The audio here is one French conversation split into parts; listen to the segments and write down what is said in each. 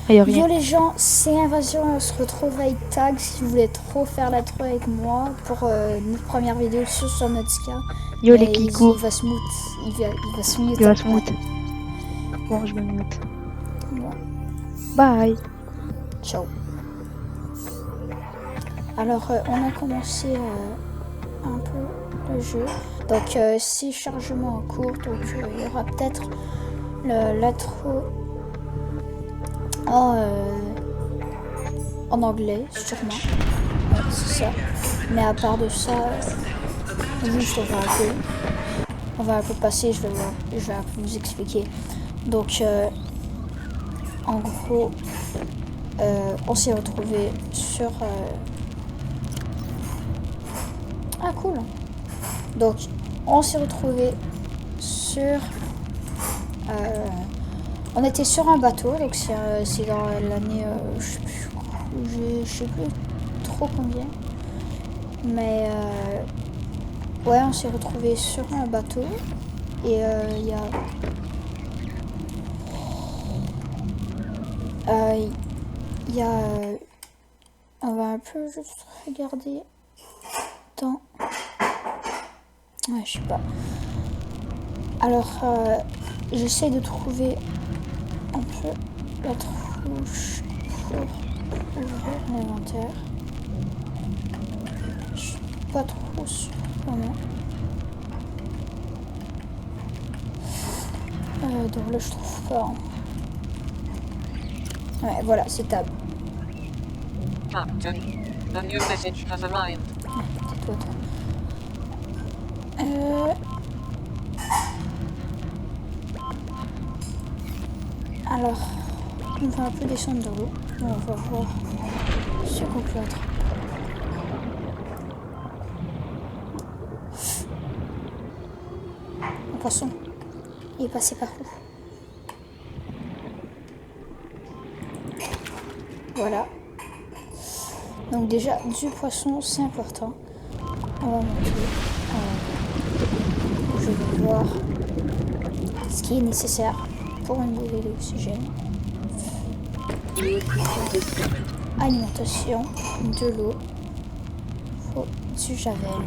Ah, y a rien. Yo les gens, c'est Invasion, on se retrouve avec Tag si vous voulez trop faire la trouille avec moi pour notre première vidéo sur Subnautica. Yo les Mais kikous. il va se mute, il va se mute Il va se après. mute. Bon, je me mute. Bon, Bye. ciao. Alors on a commencé un peu le jeu. Donc c'est chargement en cours, donc il y aura peut-être l'intro en anglais, sûrement. Ouais, c'est ça. Mais à part de ça, juste on va un peu passer, je vais un peu vous expliquer. Donc en gros, on s'est retrouvé sur ah cool. Donc on s'est retrouvé sur on était sur un bateau, donc c'est dans l'année je sais plus trop combien. Mais ouais, on s'est retrouvé sur un bateau et il y a on va un peu juste regarder dans ouais, je sais pas. Alors j'essaie de trouver un peu la trouche pour ouvrir l'inventaire. Je suis pas trop sûre comment. Donc là je trouve pas. Ouais, voilà, c'est tab. Captain, a new message has arrived. Ouais, tais-toi, toi. Alors, on va un peu descendre de l'eau. On va voir ce qu'on peut être. Un poisson. Il est passé par où? Voilà. Donc déjà, du poisson, c'est important. On va monter. Je vais voir ce qui est nécessaire pour une bouée d'oxygène. Alimentation, de l'eau, faut du javel.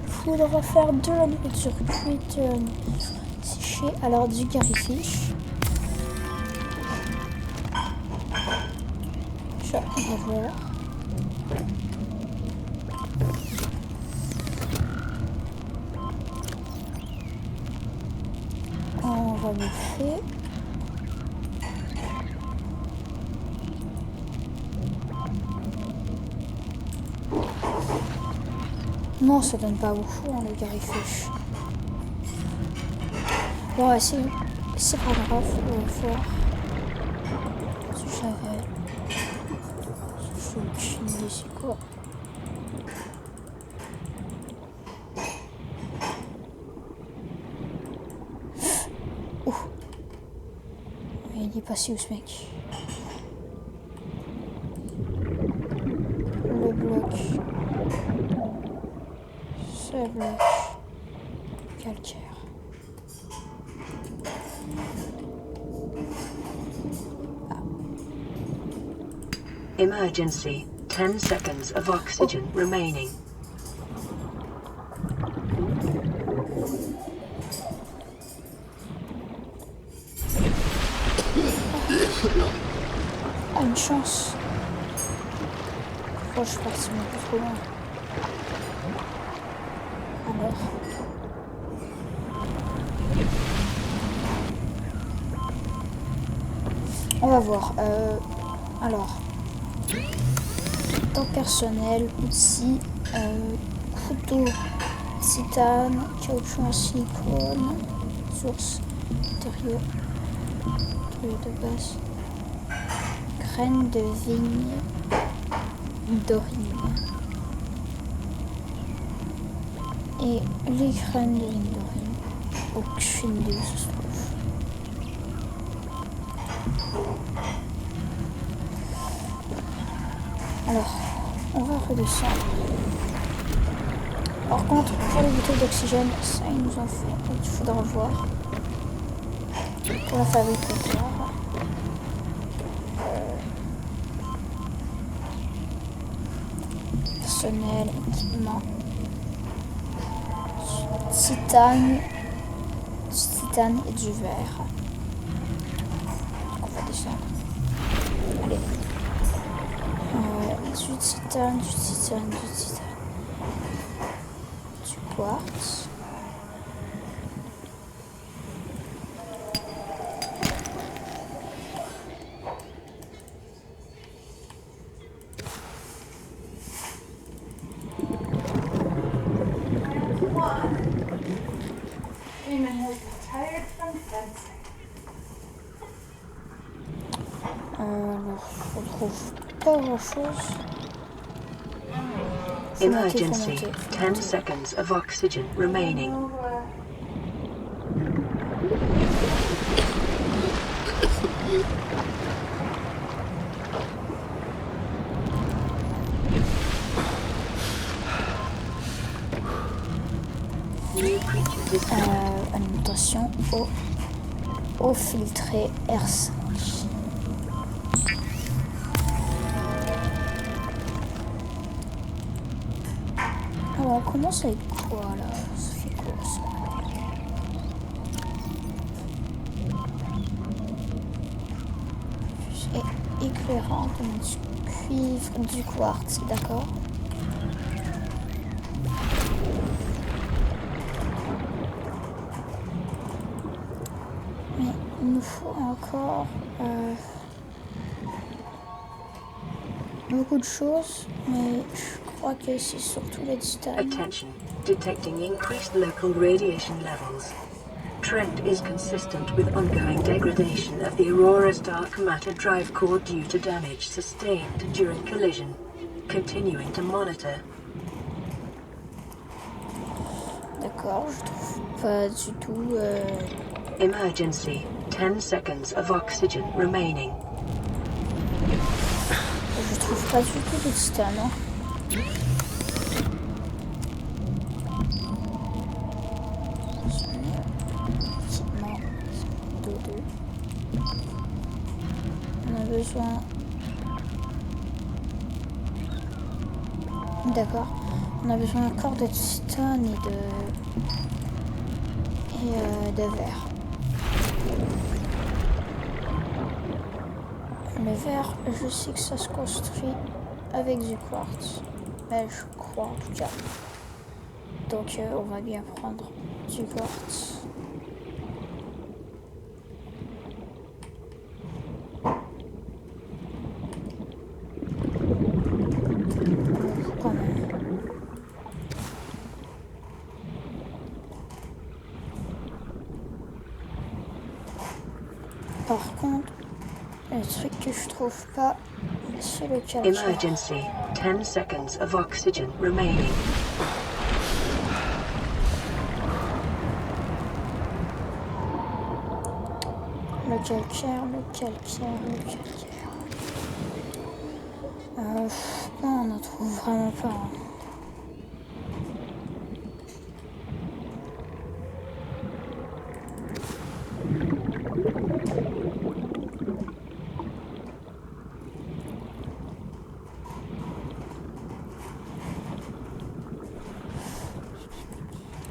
Faudra faire de la nourriture cuite séchée, alors du garifiche. Ça, on va voir. On va bouffer. Non, ça donne pas beaucoup, hein, le garifiche. Bon, ouais, c'est pas grave, on va voir. Si j'avais... Je me chine, c'est quoi? Ouh. Mais il est passé où ce mec? Le bloc. Ce bloc. Calcaire. Emergency. 10 seconds of oxygen remaining. Ah, une chance. Oh, je suis parti un peu trop loin. Alors. On va voir. Alors. Temps personnel, outils, couteau, titane, caoutchouc en silicone, source, matériaux de base, graines de vigne, d'orine. Et les graines de vigne d'orine, aucune idée où ça se trouve. Alors, on va redescendre. Par contre, pour les bouteilles d'oxygène, ça il nous en faut. Donc il faudra voir. Pour la fabricateur. Personnel, équipement. Titane et du verre. Donc on va descendre. Allez. Du titane. Du quartz. Alors, je retrouve pas grand chose. Emergency. 10 seconds of oxygen remaining. New creature discovered. Alimentation, eau filtrée R5. Alors, on commence avec quoi là? Ça fait quoi ça? Et éclairant, donc du cuivre, du quartz, d'accord? Mais il nous faut encore beaucoup de choses, mais je crois que c'est surtout le titane. Attention. Detecting increased local radiation levels. Trend is consistent with ongoing degradation of the Aurora's dark matter drive core due to damage sustained during collision. Continuing to monitor. D'accord, je trouve pas du tout. Emergency. 10 seconds of oxygen remaining. Je trouve pas du tout de titane. Hein. Équipement. D2. On a besoin. D'accord. On a besoin encore de titane et de verre. Le verre, je sais que ça se construit avec du quartz. Mais je crois en tout cas. Donc on va bien prendre du quartz. Quand même. Par contre, le truc que je trouve pas, c'est le calcaire. Emergency. 10 seconds of oxygen remaining. Le calcaire. Non, on en trouve vraiment pas. Hein.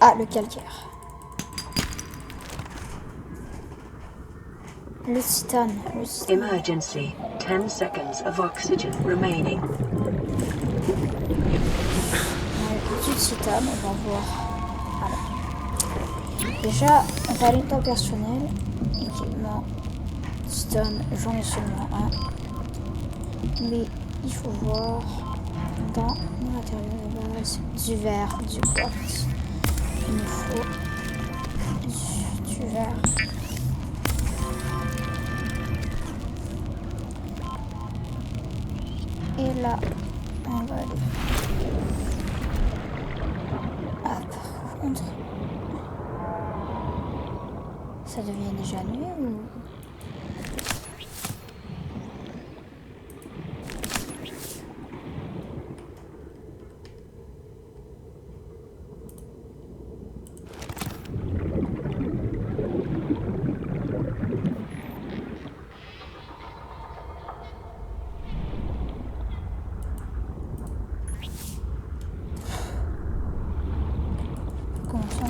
Ah, le calcaire. Le titane. Emergency. 10 seconds of oxygen remaining. Du titane, on va voir. Alors. Déjà, ralliement personnel. Équipement. Titane, j'en ai seulement un. Mais il faut voir dans le matériel de base du verre, du quartz. Il nous faut du verre. Et là, on va aller. Ah, par contre, ça devient déjà nuit ou...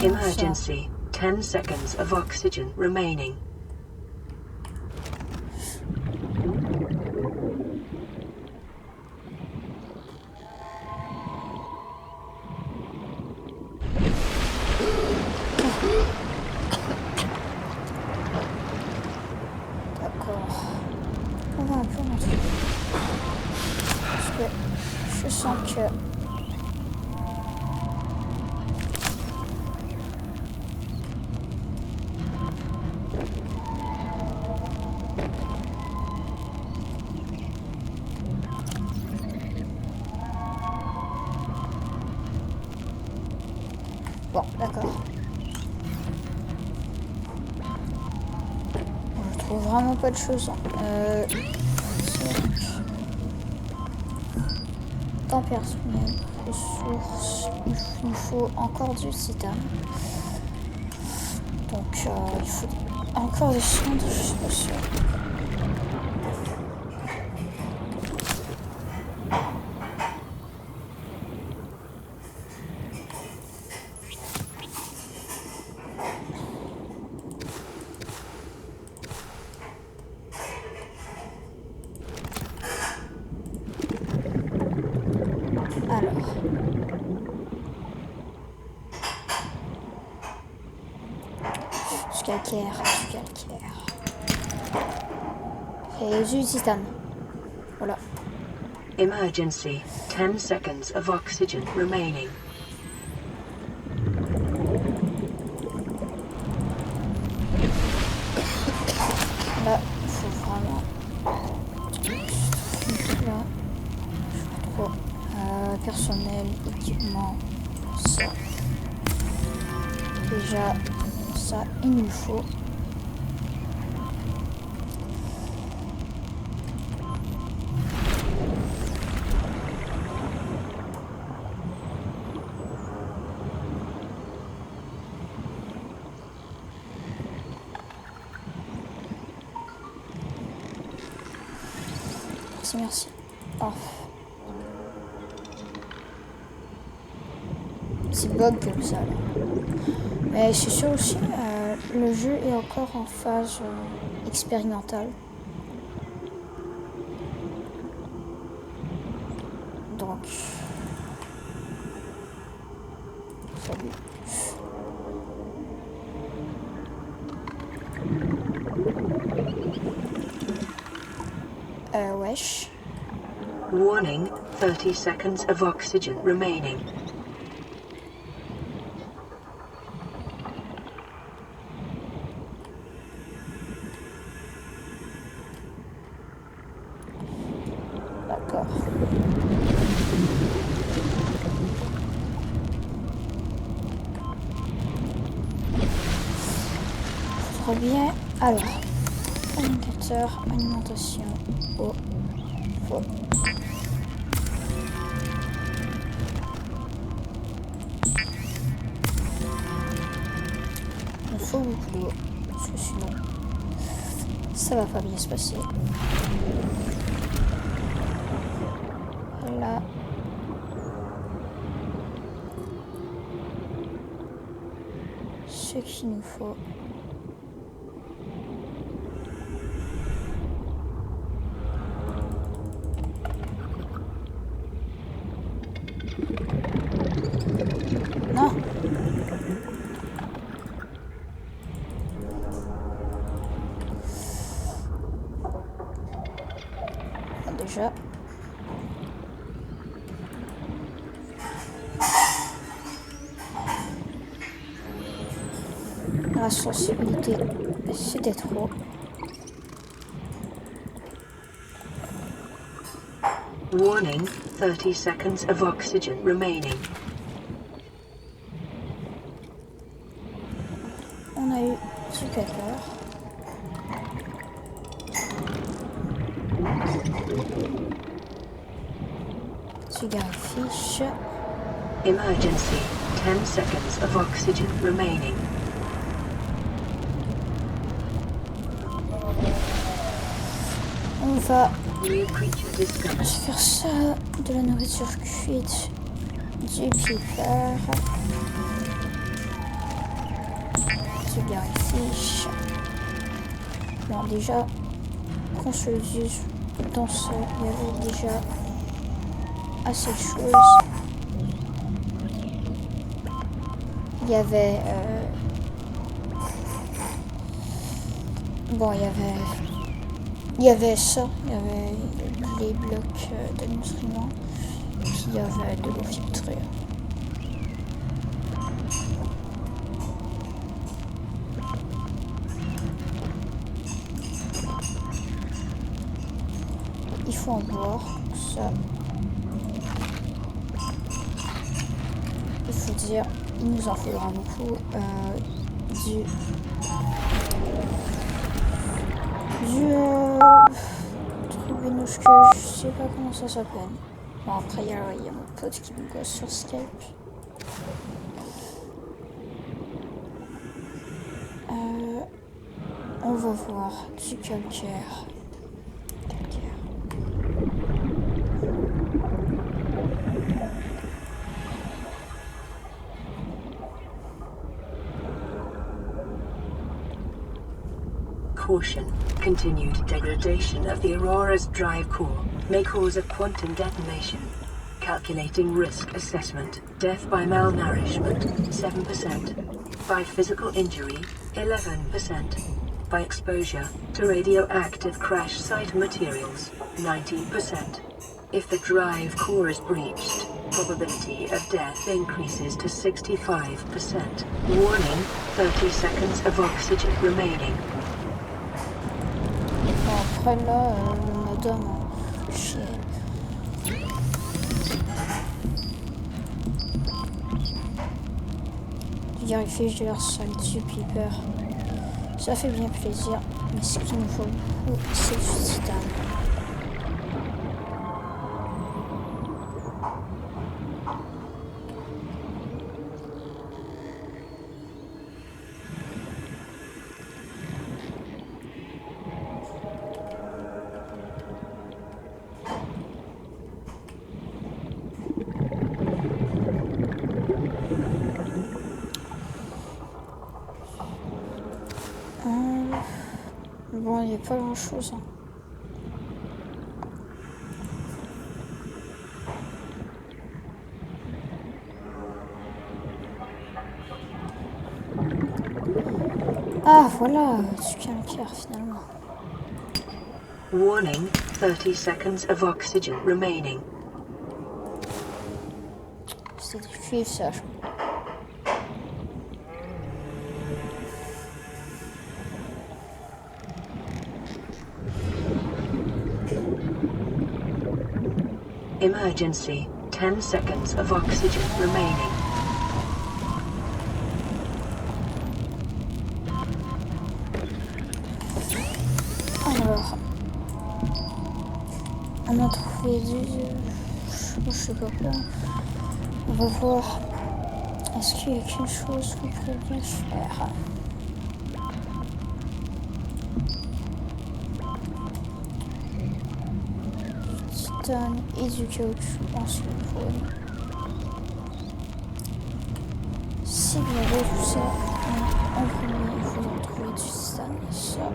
Emergency. 10 seconds of oxygen remaining. D'accord. On va un peu rentrer. Parce que je sens que... Bon, d'accord. Je trouve vraiment pas de choses. Temps personnel, ressources, il nous faut encore du titane. Donc il faut encore des sondes, je suis pas sûre. Alors. Du calcaire. Et du titane. Voilà. Emergency. 10 seconds of oxygen remaining. Là, il faut vraiment... Là, je vois trop. Personnel, équipement, ça. Déjà, ça, il nous faut. Merci. Oh. C'est bug comme ça là. Mais c'est sûr aussi, le jeu est encore en phase expérimentale. Donc, salut. Wesh. Warning, 30 seconds of oxygen remaining. D'accord. Très bien. Alors, indicateur, alimentation, eau, feu. Il faut beaucoup d'eau, parce que sinon, ça va pas bien se passer. Là. Ce qu'il nous faut. Non. Déjà. La sensibilité, c'était trop. Warning, 30 seconds of oxygen remaining. On a eu du calcaire. Cigarette fiche. Emergency, 10 seconds of oxygen remaining. On va New creature discovered. faire ça, de la nourriture cuite, du pipeur. se gare ici. Bon, déjà, qu'on se le dise, dans ce, il y avait déjà assez de choses. Il y avait... bon, il y avait ça, il y avait les blocs de nutriments, puis il y avait de l'eau filtrée. Il faut en boire, ça. Il faut dire, il nous en faudra beaucoup. Truc minuscule, je sais pas comment ça s'appelle. Bon, après, il y a mon pote qui me gosse sur Skype. On va voir du calcaire. Caution. Continued degradation of the Aurora's drive core may cause a quantum detonation. Calculating risk assessment. Death by malnourishment, 7%. By physical injury, 11%. By exposure to radioactive crash site materials, 90%. If the drive core is breached, probability of death increases to 65%. Warning, 30 seconds of oxygen remaining. Après là, le modem, chier. Vérifier, je leur sale du piper. Ça fait bien plaisir, mais ce qu'il nous faut beaucoup, c'est du titane. Bon, il n'y a pas grand chose. Ah, voilà, du calcaire finalement. Warning, 30 seconds of oxygen remaining. C'est du cuivre, ça, je crois. Emergency, 10 seconds of oxygen remaining. Alors, on a trouvé je sais pas quoi. On va voir. Est-ce qu'il y a quelque chose qu'on pourrait bien faire? Du titane et du caoutchouc en silicone. C'est bien beau tout ça. En premier, il faudra trouver du titane. Ça.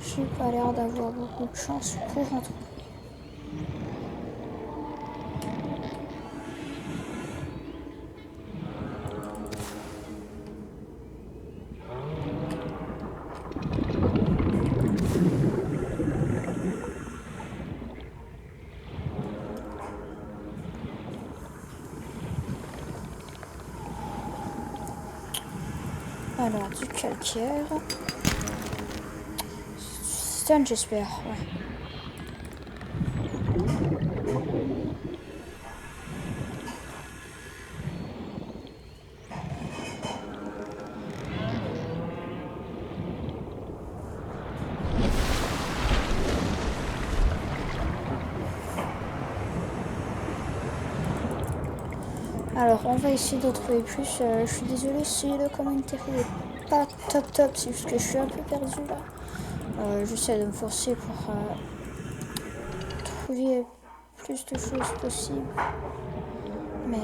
J'ai pas l'air d'avoir beaucoup de chance pour en trouver. Alors, du calcaire. Titane, j'espère, ouais. Alors, on va essayer de trouver plus. Je suis désolée si le commentaire n'est pas top, c'est juste que je suis un peu perdu là. J'essaie de me forcer pour trouver plus de choses possibles. Mais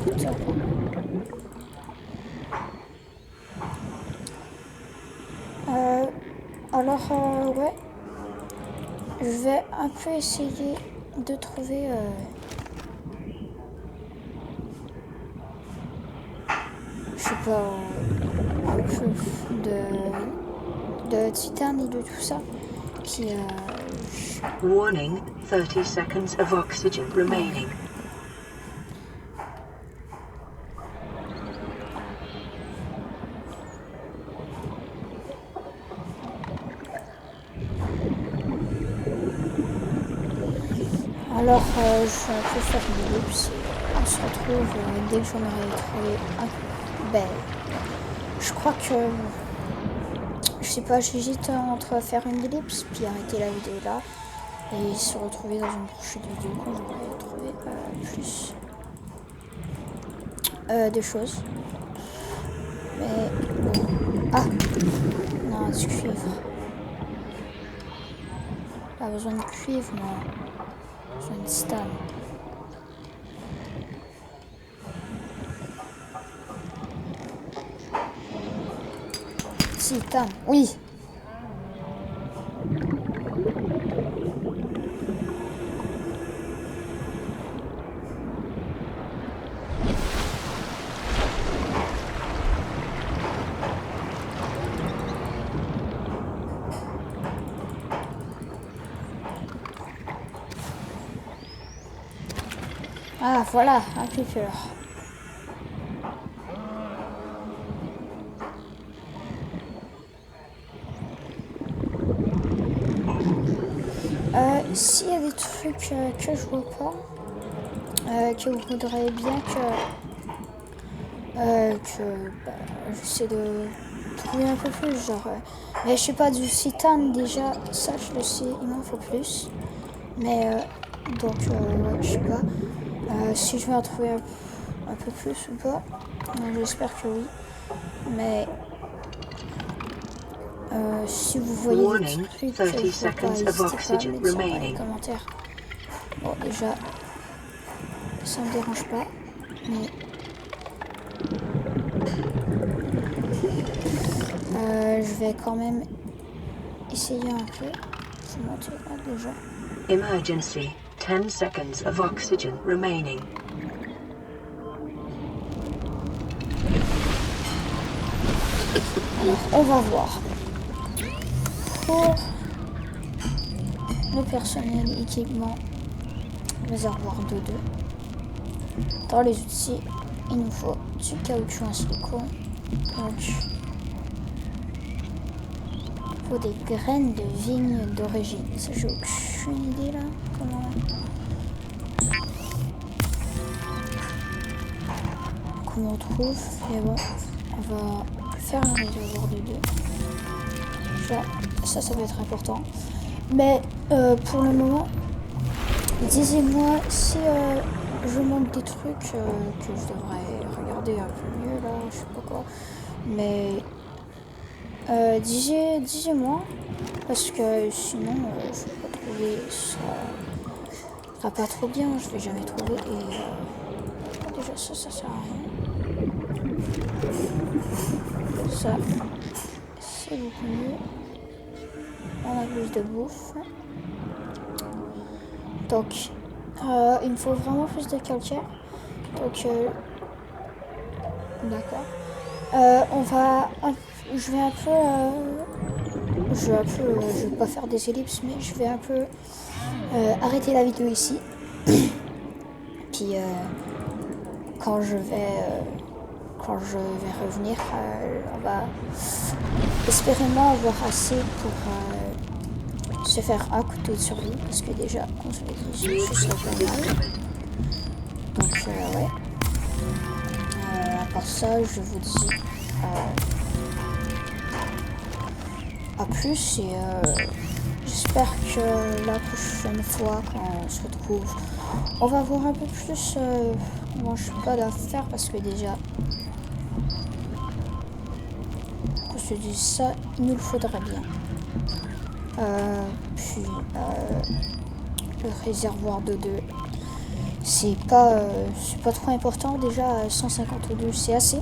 écouteurs. Ouais, je vais un peu essayer de trouver je sais pas, un peu de titane et de tout ça. Puis Warning, 30 seconds of oxygen remaining. alors je vais un peu faire une ellipse. On se retrouve dès que j'en aurai trouvé un peu. Ben, je crois que je sais pas, j'hésite entre faire une ellipse puis arrêter la vidéo là et se retrouver dans une prochaine vidéo quand j'aurai trouvé plus de choses. Mais bon. Ah non, du cuivre. Pas besoin de cuivre, non. Besoin de titane. Titane, oui. Ah voilà, un clipper. S'il y a des trucs que je vois pas, que vous voudrez bien j'essaie de trouver un peu plus, genre, mais je sais pas, du titane déjà, ça je le sais, il m'en faut plus, mais donc ouais, je sais pas, si je vais en trouver un peu plus ou pas, j'espère que oui, mais si vous voyez Warning, des trucs que 30 je vois pas, seconds of n'hésitez pas à oxygen me dire dans les remaining. commentaires. Bon, déjà, ça me dérange pas, mais je vais quand même essayer un peu. Je vais monter là déjà. Emergency, 10 seconds of oxygen remaining. Alors, on va voir. Pour le personnel équipement réservoir de 2. Dans les outils, il nous faut du caoutchouc en silicone. Donc, il faut des graines de vigne d'origine. Ça, j'ai aucune idée là. Comment on trouve. Mais bon, on va faire un réservoir de 2. Ça va être important. Mais pour le moment, disez-moi si je manque des trucs que je devrais regarder un peu mieux là, je sais pas quoi. Mais disez-moi, parce que sinon je vais pas trouver ça. Ça va pas trop bien, je vais jamais trouver et déjà ça sert à rien. Ça, c'est beaucoup mieux. On a plus de bouffe. Donc, il me faut vraiment plus de calcaire. Donc, d'accord. Je vais pas faire des ellipses, mais je vais un peu arrêter la vidéo ici. Puis, quand je vais revenir, on va espérément avoir assez pour se faire un couteau de survie, parce que déjà, comme je l'ai dit, ce serait pas mal. Donc, ouais. À part ça, je vous dis à plus et j'espère que la prochaine fois, quand on se retrouve, on va voir un peu plus. Moi, je suis pas d'affaire parce que déjà, qu'on se dise ça, il nous le faudrait bien. Puis le réservoir de 2, c'est pas trop important. Déjà 152 c'est assez.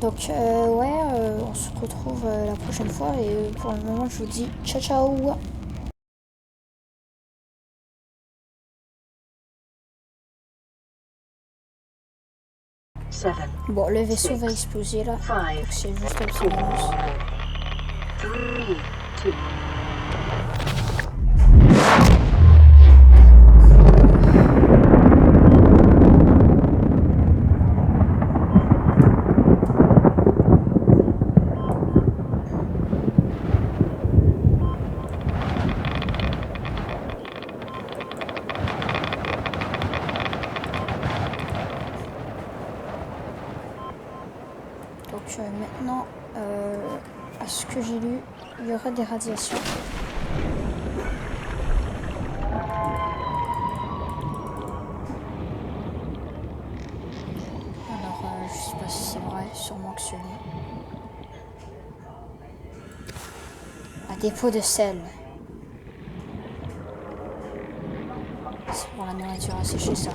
Donc ouais, on se retrouve la prochaine fois et pour le moment je vous dis ciao ciao. Seven, Bon, le vaisseau va Six, exploser là, donc five, c'est juste un petit 4, bonus. 3, 2. Donc maintenant, à ce que j'ai lu, il y aura des radiations. Alors, je sais pas si c'est vrai, sûrement que ce l'est. Un dépôt de sel. C'est pour la nourriture asséchée, ça.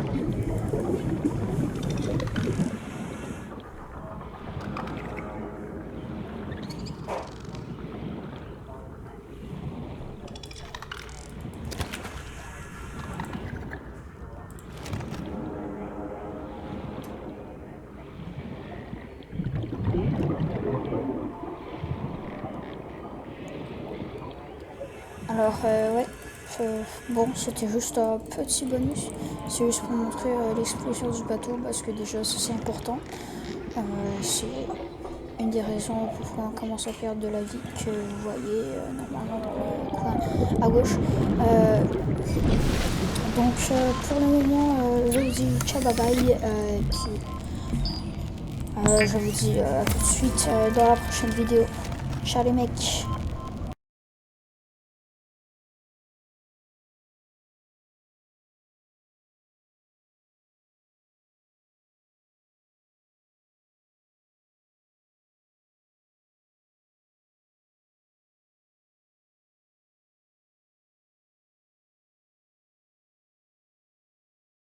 Alors, ouais. Bon, c'était juste un petit bonus. C'est juste pour montrer l'explosion du bateau parce que déjà, ça c'est important. C'est une des raisons pourquoi on commence à perdre de la vie que vous voyez normalement dans le coin à gauche. Donc pour le moment, je vous dis ciao bye bye. Je vous dis à tout de suite dans la prochaine vidéo. Ciao les mecs.